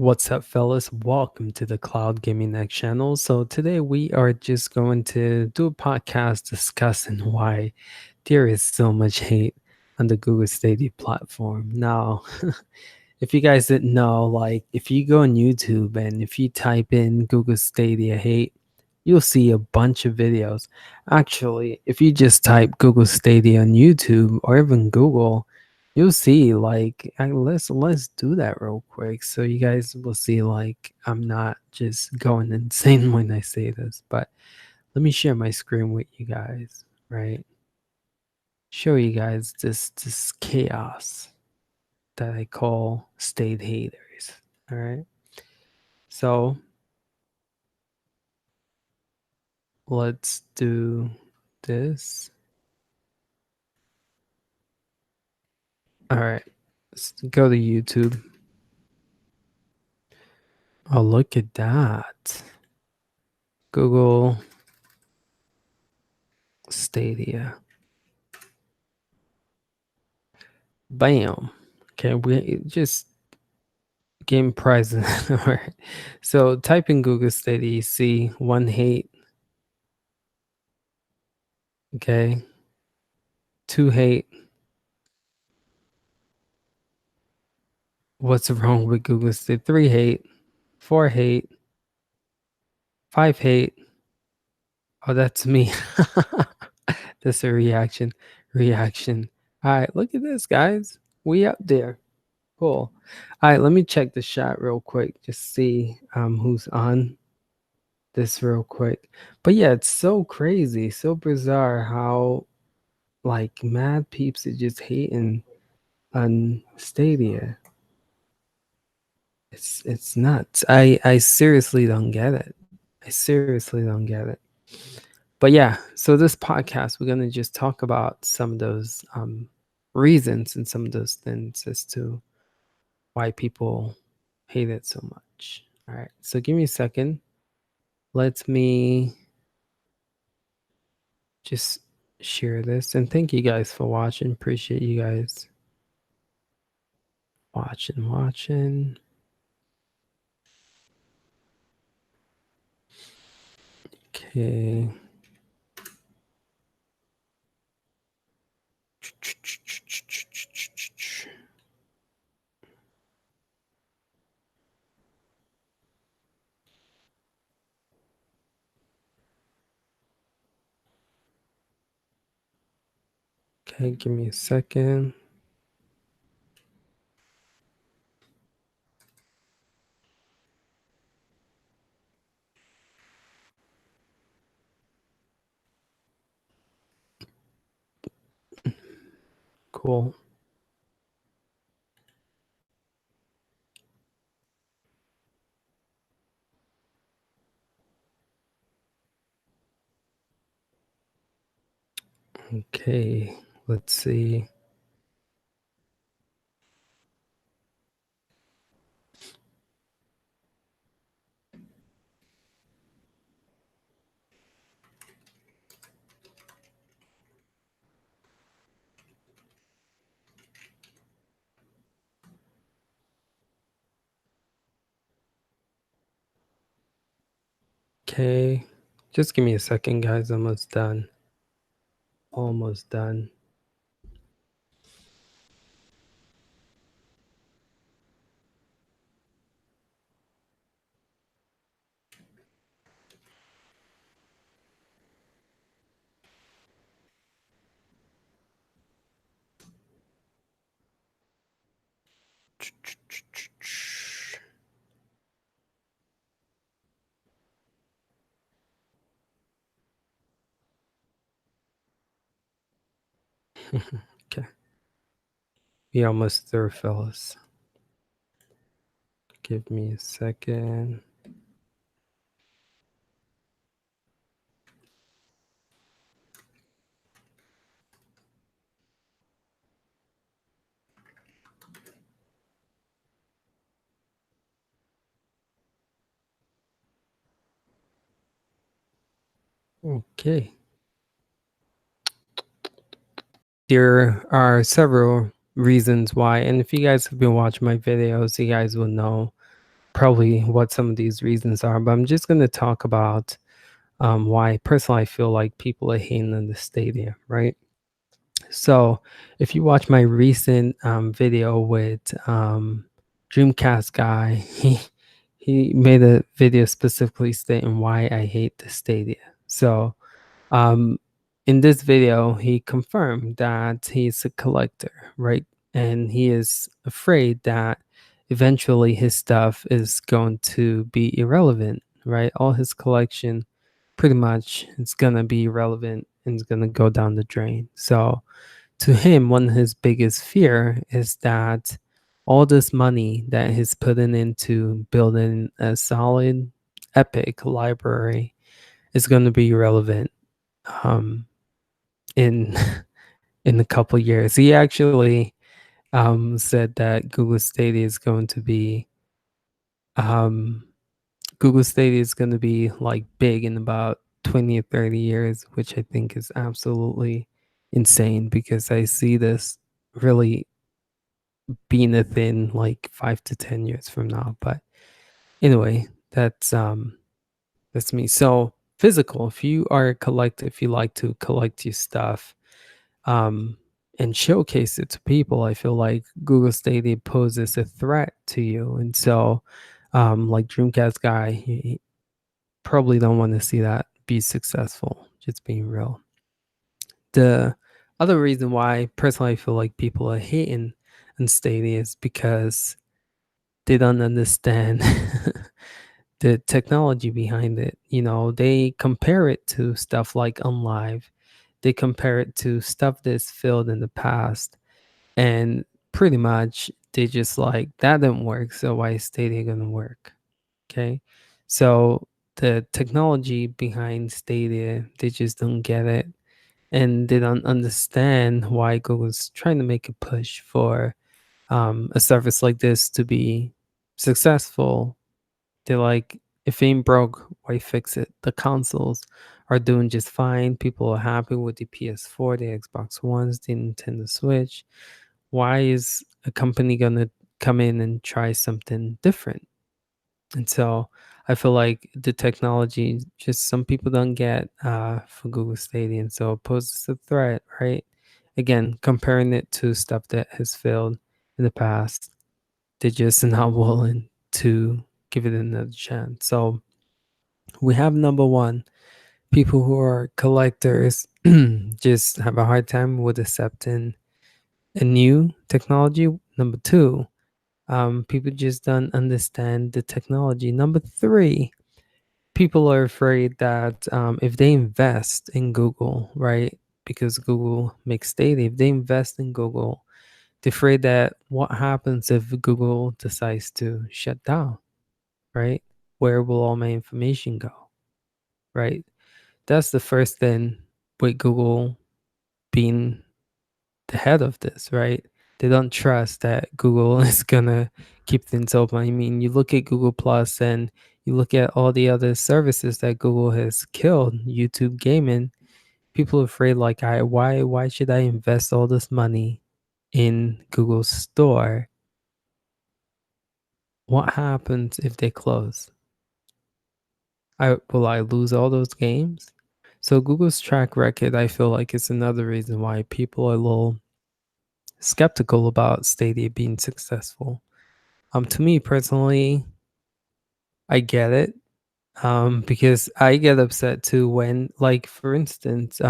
What's up, fellas? Welcome to the Cloud Gaming Next channel. So, today we are just going to do a podcast discussing why there is so much hate on the Google Stadia platform. Now, if you guys didn't know, like if you go on YouTube and if you type in Google Stadia hate, you'll see a bunch of videos. Actually, if you just type Google Stadia on YouTube or even Google, you'll see like let's do that real quick so you guys will see like I'm not just going insane when I say this, but let me share my screen with you guys, right? Show you guys this chaos that I call state haters. All right. So let's do this. All right. Let's go to YouTube. Oh, look at that. Google Stadia. Bam. Okay, we just game prizes. All right. So type in Google Stadia, you see one hate. Okay. Two hate. What's wrong with Google Stadia? Three hate. Four hate. Five hate. Oh, that's me. That's a reaction. Reaction. All right, look at this, guys. We up there. Cool. All right, let me check the chat real quick. Just see who's on this real quick. But yeah, it's so crazy, so bizarre how like mad peeps are just hating on Stadia. It's nuts. I seriously don't get it. I seriously don't get it. But yeah, so this podcast we're gonna just talk about some of those reasons and some of those things as to why people hate it so much. All right, so give me a second. Let me just share this and thank you guys for watching. Appreciate you guys watching. Okay. Okay, give me a second. Cool. Okay, let's see. Okay, just give me a second, guys. Almost done. Almost done. Okay, we almost there, fellas. Give me a second. Okay. There are several reasons why, and if you guys have been watching my videos, you guys will know probably what some of these reasons are, but I'm just going to talk about why personally I feel like people are hating on the Stadia, right? So, if you watch my recent video with Dreamcast guy, he made a video specifically stating why I hate the Stadia. So, um, in this video, he confirmed that he's a collector, right? And he is afraid that eventually his stuff is going to be irrelevant, right? All his collection pretty much is going to be irrelevant and it's going to go down the drain. So, to him, one of his biggest fear is that all this money that he's putting into building a solid, epic library is going to be irrelevant um, in in a couple years. He actually said that um, Google Stadia is going to be like big in about 20 or 30 years, which I think is absolutely insane because I see this really being a thing like 5 to 10 years from now. But anyway, that's me. So physical, if you are a collector, if you like to collect your stuff, um, and showcase it to people, I feel like Google Stadia poses a threat to you. And so, like Dreamcast guy, he probably don't want to see that be successful. Just being real. The other reason why personally I feel like people are hating on Stadia is because they don't understand the technology behind it. You know, they compare it to stuff like Unlive. They compare it to stuff that's failed in the past, and pretty much they just like that didn't work. So why is Stadia gonna work? Okay, so the technology behind Stadia, they just don't get it, and they don't understand why Google's trying to make a push for a service like this to be successful. They're like, if it ain't broke, why fix it? The consoles are doing just fine. People are happy with the PS4, the Xbox Ones, the Nintendo Switch. Why is a company gonna come in and try something different? And so I feel like the technology just some people don't get for Google Stadia, and so it poses a threat, right? Again, comparing it to stuff that has failed in the past, they're just not willing to give it another chance. So we have number one, people who are collectors just have a hard time with accepting a new technology. Number two, people just don't understand the technology. Number three, people are afraid that if they invest in Google, right? Because Google makes data, if they invest in Google, they're afraid that what happens if Google decides to shut down, right? Where will all my information go, right? That's the first thing with Google being the head of this, right? They don't trust that Google is gonna keep things open. I mean, you look at Google Plus and you look at all the other services that Google has killed, YouTube gaming. People are afraid, like, why should I invest all this money in Google Store? What happens if they close? I lose all those games? So Google's track record, I feel like, is another reason why people are a little skeptical about Stadia being successful. To me personally, I get it. Because I get upset too when, like, for instance,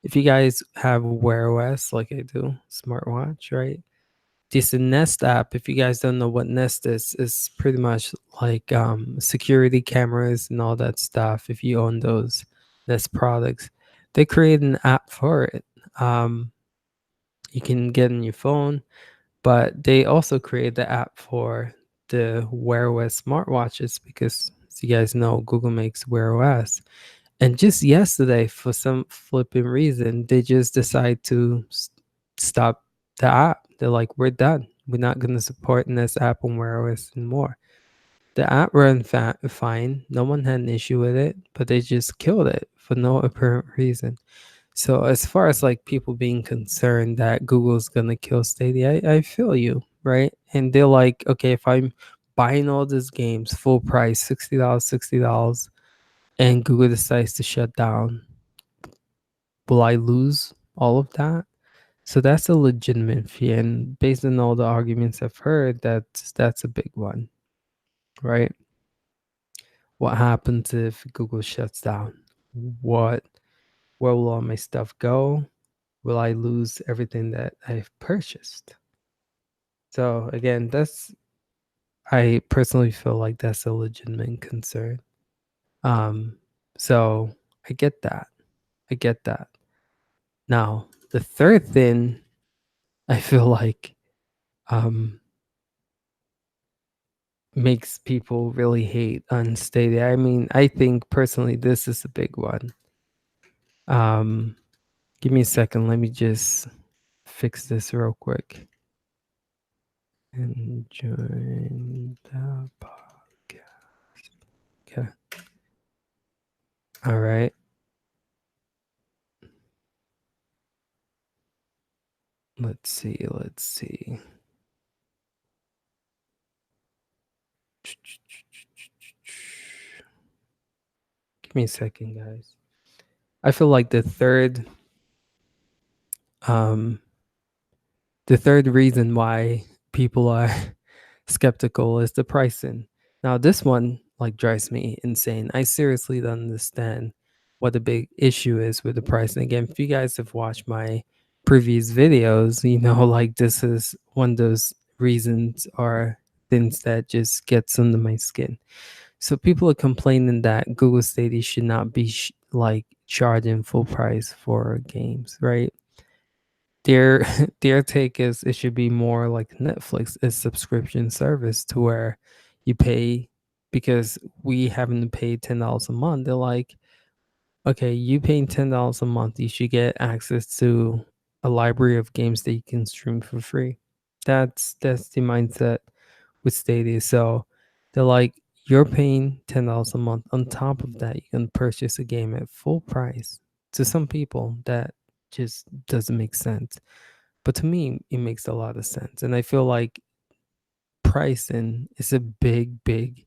if you guys have Wear OS like I do, smartwatch, right? This Nest app, if you guys don't know what Nest is pretty much like security cameras and all that stuff. If you own those Nest products, they create an app for it. Um, you can get on your phone, but they also create the app for the Wear OS smartwatches because, as you guys know, Google makes Wear OS. And just yesterday, for some flipping reason, they just decide to stop the app. They're like, we're done. We're not going to support this app on Wear OS anymore. The app ran fine. No one had an issue with it, but they just killed it for no apparent reason. So as far as like people being concerned that Google's gonna kill Stadia, I feel you, right? And they're like, okay, if I'm buying all these games full price, $60, $60, and Google decides to shut down, will I lose all of that? So that's a legitimate fear, and based on all the arguments I've heard, that's a big one, right? What happens if Google shuts down? What Where will all my stuff go? Will I lose everything that I've purchased? So again, I personally feel like that's a legitimate concern. Um, so I get that. I get that. Now, the third thing I feel like um makes people really hate on Stadia. I mean, I think personally this is a big one. Um, Give me a second. Let me just fix this real quick. And join the podcast. Okay. All right. Let's see. Let's see. Give me a second, guys. I feel like um the third reason why people are skeptical is the pricing. Now, this one like drives me insane. I seriously don't understand what the big issue is with the pricing. Again, if you guys have watched my previous videos, you know like this is one of those reasons or things that just gets under my skin. So people are complaining that Google Stadia should not be like charging full price for games, right? Their their take is it should be more like Netflix, a subscription service to where you pay because we haven't paid $10 a month. They're like, okay, you paying $10 a month, you should get access to a library of games that you can stream for free. That's the mindset with Stadia. So they're like, you're paying $10 a month. On top of that, you can purchase a game at full price. To some people, that just doesn't make sense. But to me, it makes a lot of sense. And I feel like pricing is a big, big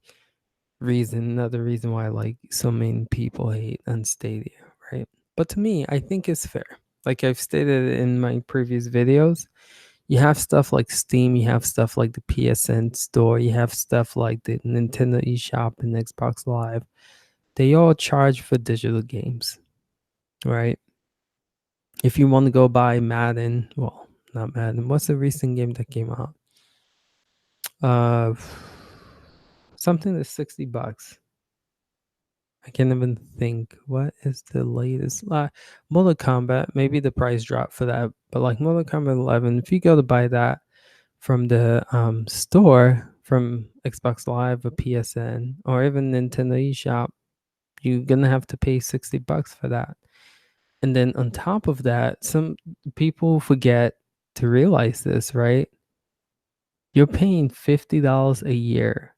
reason, another reason why like so many people hate on Stadia, right? But to me, I think it's fair. Like I've stated in my previous videos, you have stuff like Steam, you have stuff like the PSN store, you have stuff like the Nintendo eShop and Xbox Live. They all charge for digital games, right? If you want to go buy Madden, well, not Madden. What's the recent game that came out? Uh, Something that's $60. I can't even think. What is the latest? Mortal Kombat. Maybe the price dropped for that, but like Mortal Kombat 11, if you go to buy that from the store from Xbox Live or PSN or even Nintendo eShop, you're gonna have to pay $60 for that. And then on top of that, some people forget to realize this, right? You're paying $50 a year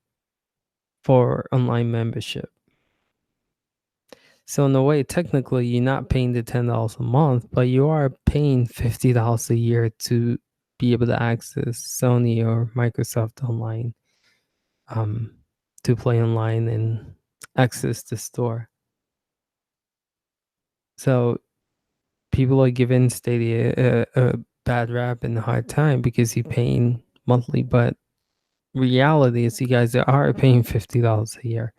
for online membership. So in a way, technically, you're not paying the $10 a month, but you are paying $50 a year to be able to access Sony or Microsoft online, um, to play online and access the store. So people are giving Stadia a bad rap and a hard time because you're paying monthly, but reality is you guys are paying $50 a year.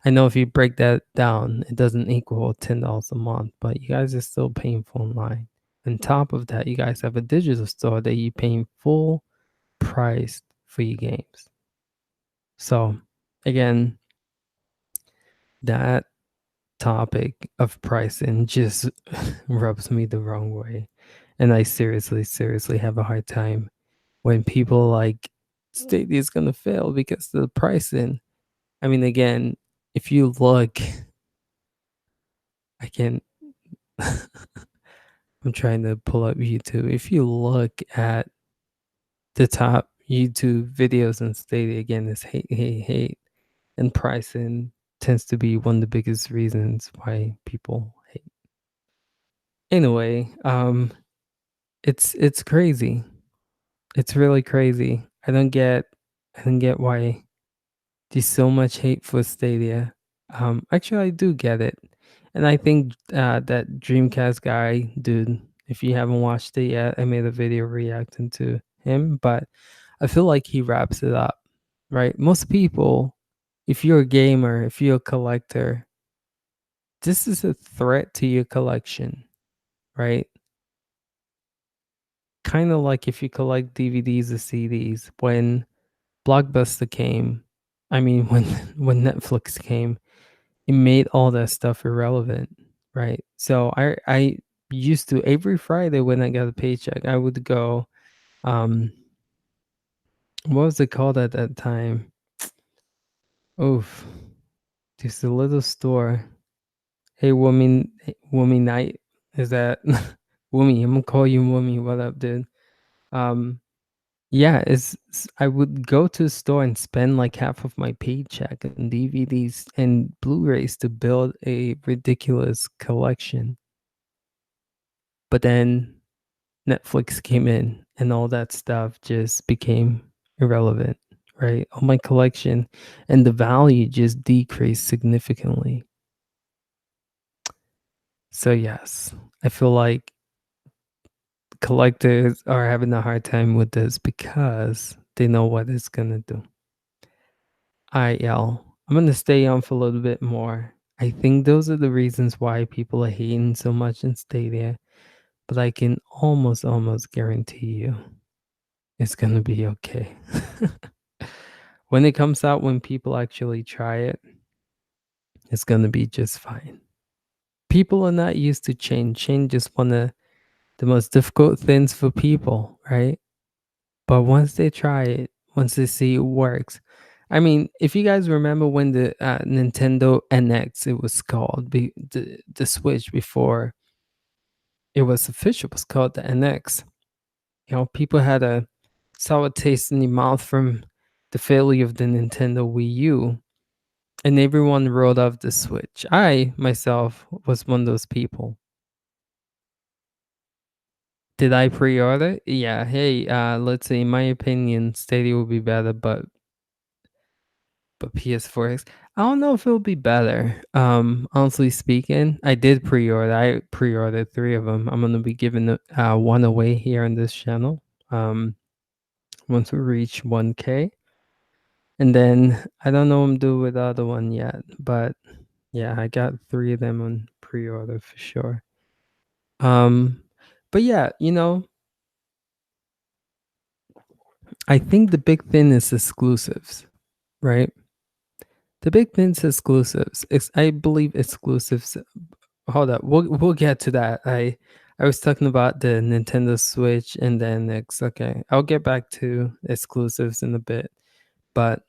I know if you break that down, it doesn't equal $10 a month, but you guys are still paying for online. On top of that, you guys have a digital store that you're paying full price for your games. So again, that topic of pricing just rubs me the wrong way. And I seriously, seriously have a hard time when people like Stadia is gonna fail because of the pricing. I mean, again, if you look, I can I'm trying to pull up YouTube. If you look at the top YouTube videos on Stadia, again, it's hate, hate, hate. And pricing tends to be one of the biggest reasons why people hate. Anyway, it's crazy. It's really crazy. I don't get why. There's so much hate for Stadia. Actually, I do get it, and I think that Dreamcast guy, dude. If you haven't watched it yet, I made a video reacting to him, but I feel like he wraps it up, right? Most people, if you're a gamer, if you're a collector, this is a threat to your collection, right? Kind of like if you collect DVDs or CDs. When Blockbuster came, I mean, when Netflix came, it made all that stuff irrelevant, right? So I used to every Friday when I got a paycheck, I would go, um, what was it called at that time? Oof, just a little store. Hey, woman night, is that Woomy? I'm gonna call you Woomy. What up, dude? Um, yeah, I would go to the store and spend like half of my paycheck on DVDs and Blu-rays to build a ridiculous collection. But then Netflix came in and all that stuff just became irrelevant, right? All my collection and the value just decreased significantly. So yes, I feel like collectors are having a hard time with this because they know what it's gonna do. All right, y'all. I'm gonna stay on for a little bit more. I think those are the reasons why people are hating so much in Stadia, but I can almost guarantee you it's gonna be okay. When it comes out, when people actually try it, it's gonna be just fine. People are not used to change. Change is one of the most difficult things for people, right? But once they try it, once they see it works, I mean, if you guys remember when the Nintendo NX, it was called the Switch before it was official, was called the NX. You know, people had a sour taste in their mouth from the failure of the Nintendo Wii U, and everyone wrote off the Switch. I myself was one of those people. Did I pre-order? Yeah. Hey, let's say in my opinion, Stadia will be better, but PS4X, I don't know if it'll be better. Honestly speaking, I did pre-order. I pre-ordered 3 of them. I'm gonna be giving one away here on this channel. Um, once we reach 1K, and then I don't know what I'm doing with the other one yet, but yeah, I got 3 of them on pre-order for sure. Um, but yeah, I think the big thing is exclusives, right? The big thing is exclusives. I believe exclusives. Hold up, we'll get to that. I was talking about the Nintendo Switch and then it's okay. I'll get back to exclusives in a bit, but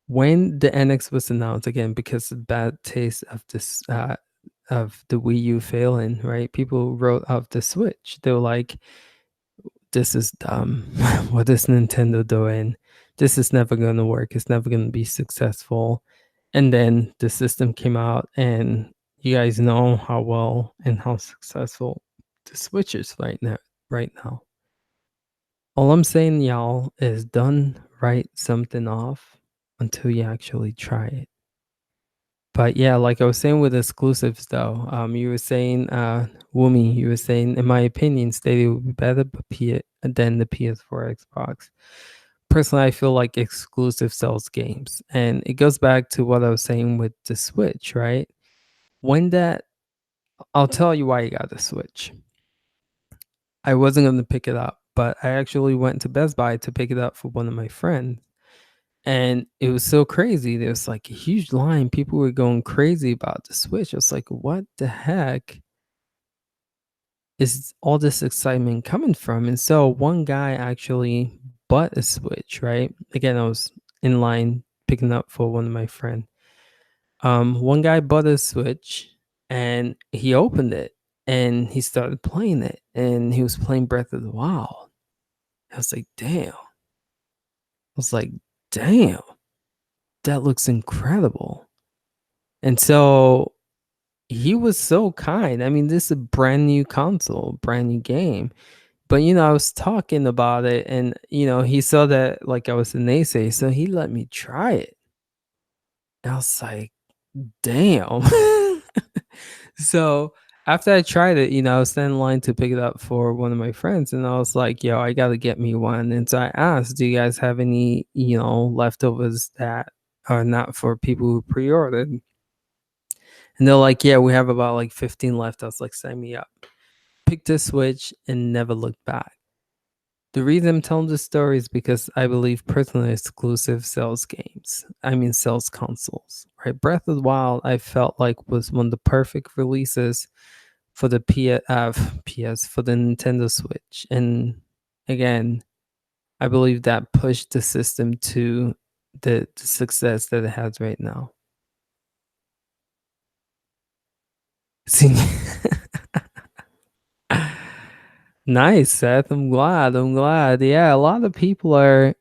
when the NX was announced again, because of bad taste of this of the Wii U failing, right? People wrote off the Switch. They were like, "This is dumb. What is Nintendo doing? This is never gonna work. It's never gonna be successful." And then the system came out, and you guys know how well and how successful the Switch is right now. Right now, all I'm saying, y'all, is don't write something off until you actually try it. But yeah, like I was saying with exclusives though, you were saying, Woomy, you were saying, in my opinion, Stadia would be better than the PS4 Xbox. Personally, I feel like exclusive sells games. And it goes back to what I was saying with the Switch, right? When that, I'll tell you why I got the Switch. I wasn't going to pick it up, but I actually went to Best Buy to pick it up for one of my friends. And it was so crazy. There was like a huge line. People were going crazy about the Switch. I was like, what the heck is all this excitement coming from? And so one guy actually bought a Switch, right? Again, I was in line picking up for one of my friends. One guy bought a Switch and he opened it and he started playing it and he was playing Breath of the Wild. I was like, damn. I was like, damn, that looks incredible. And so he was so kind. I mean, this is a brand new console, brand new game. But I was talking about it, and he saw that like I was a naysay, so he let me try it. I was like, damn. So after I tried it, I was standing in line to pick it up for one of my friends, and I was like, yo, I gotta get me one. And so I asked, do you guys have any, leftovers that are not for people who pre-ordered? And they're like, yeah, we have about like 15 left. I was like, sign me up. Picked a Switch and never looked back. The reason I'm telling this story is because I believe personally exclusive sells games. I mean, sells consoles. Right? Breath of the Wild, I felt like was one of the perfect releases for the PS for the Nintendo Switch. And again, I believe that pushed the system to the success that it has right now. See, nice, Seth. I'm glad. I'm glad. Yeah, a lot of people are,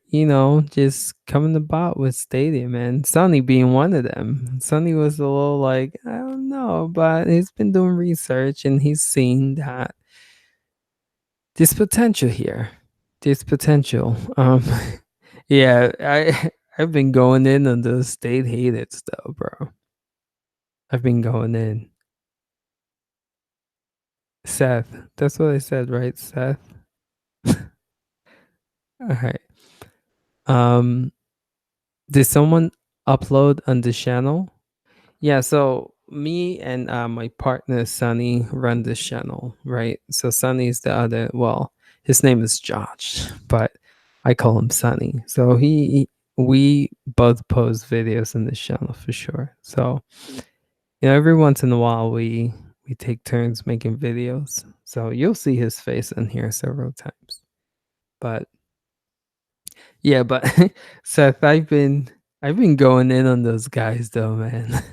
just coming about with Stadia, man. Sonny being one of them. Sonny was a little like, I don't know, but he's been doing research and he's seen that there's potential here. There's potential. Yeah, I've been going in on the state hated stuff, bro. I've been going in. Seth. That's what I said, right, Seth? All right. Um, did someone upload on the channel? Yeah, so me and my partner Sunny run this channel, right? So Sunny's the other. Well, his name is Josh, but I call him Sunny. So we both post videos in this channel for sure. So every once in a while we take turns making videos. So you'll see his face in here several times. But yeah, but Seth, I've been going in on those guys though, man.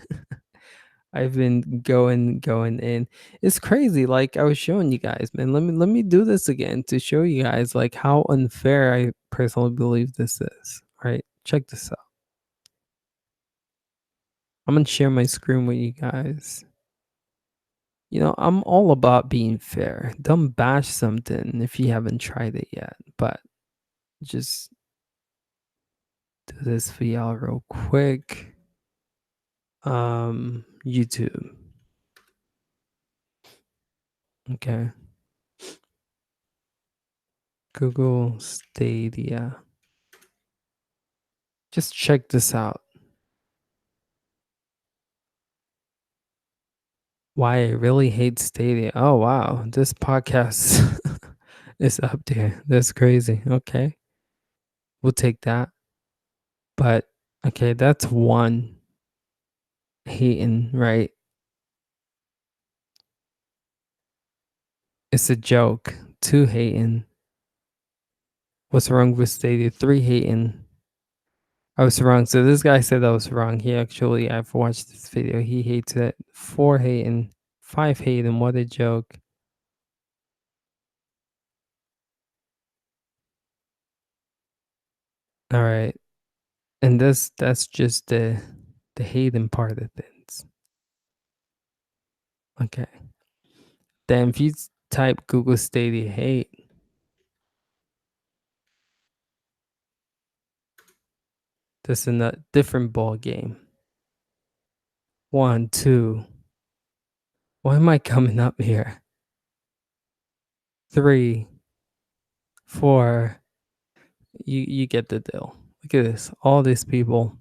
I've been going in. It's crazy. Like I was showing you guys, man. Let me do this again to show you guys like how unfair I personally believe this is. All right, check this out. I'm gonna share my screen with you guys. I'm all about being fair. Don't bash something if you haven't tried it yet. But just do this for y'all real quick. YouTube. Okay. Google Stadia. Just check this out. Why I really hate Stadia. Oh wow, this podcast is up there. That's crazy. Okay. We'll take that. But okay, that's one hating, right? It's a joke. Two hating. What's wrong with Stadia? Three hating. I was wrong. So this guy said I was wrong. I've watched this video. He hates it. Four hating. Five hating. What a joke. All right. And that's just the hating part of things. Okay. Then if you type Google Stadia hate, that's a different ball game. One, two. Why am I coming up here? Three, four. You get the deal. Look at this. All these people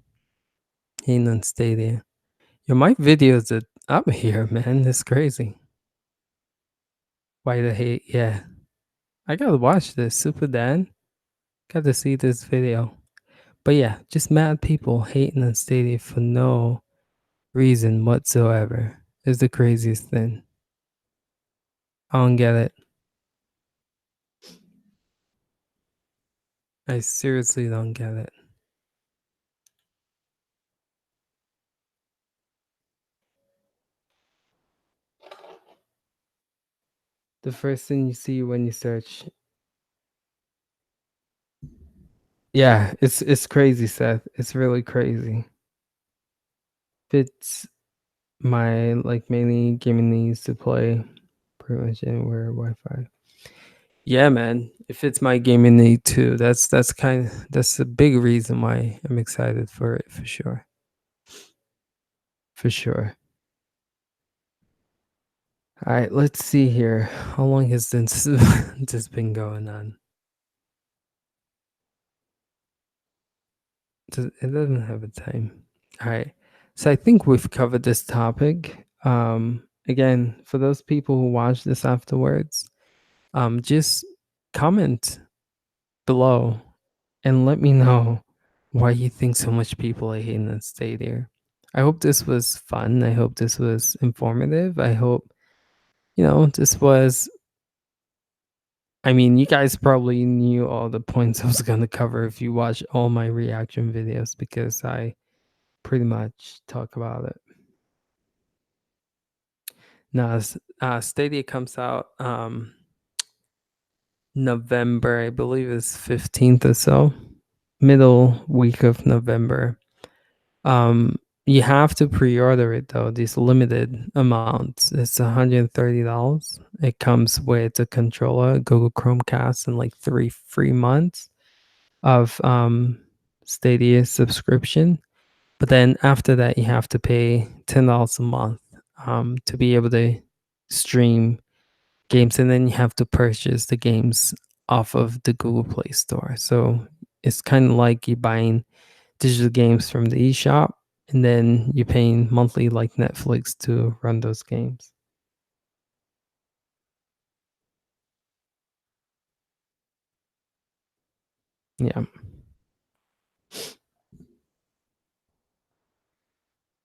hating on Stadia. Yo, my videos are up here, man. It's crazy. Why the hate? Yeah. I gotta watch this. Super Dan. Got to see this video. But yeah, just mad people hating on Stadia for no reason whatsoever is the craziest thing. I don't get it. I seriously don't get it. The first thing you see when you search. Yeah, it's crazy, Seth. It's really crazy. Fits my like mainly gaming needs to play pretty much anywhere Wi-Fi. Yeah, man. It fits my gaming need too. That's a big reason why I'm excited for it for sure. For sure. All right, let's see here. How long has this this been going on? It doesn't have a time. All right. So I think we've covered this topic. Again, for those people who watch this afterwards, just comment below and let me know why you think so much people are hating on Stadia. I hope this was fun. I hope this was informative. I hope, this was. I mean, you guys probably knew all the points I was going to cover if you watch all my reaction videos because I pretty much talk about it. Now, Stadia comes out November, I believe is 15th or so, middle week of November. Um, you have to pre-order it though. These limited amounts. It's $130. It comes with a controller, Google Chromecast, and like 3 free months of Stadia subscription. But then after that, you have to pay $10 a month to be able to stream games, and then you have to purchase the games off of the Google Play Store. So it's kind of like you buying digital games from the eShop, and then you're paying monthly like Netflix to run those games. Yeah.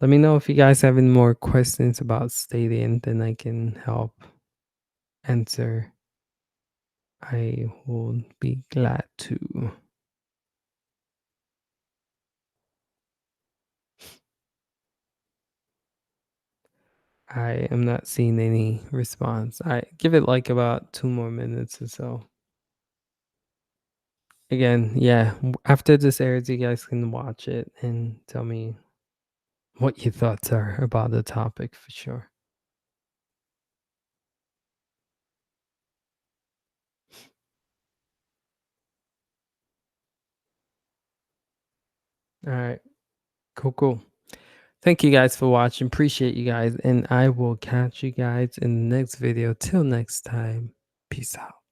Let me know if you guys have any more questions about Stadia, and then I can help answer. I will be glad to. I am not seeing any response. I give it like about 2 more minutes or so. Again, yeah, after this airs, you guys can watch it and tell me what your thoughts are about the topic for sure. All right, cool, cool. Thank you guys for watching. Appreciate you guys, and I will catch you guys in the next video. Till next time, peace out.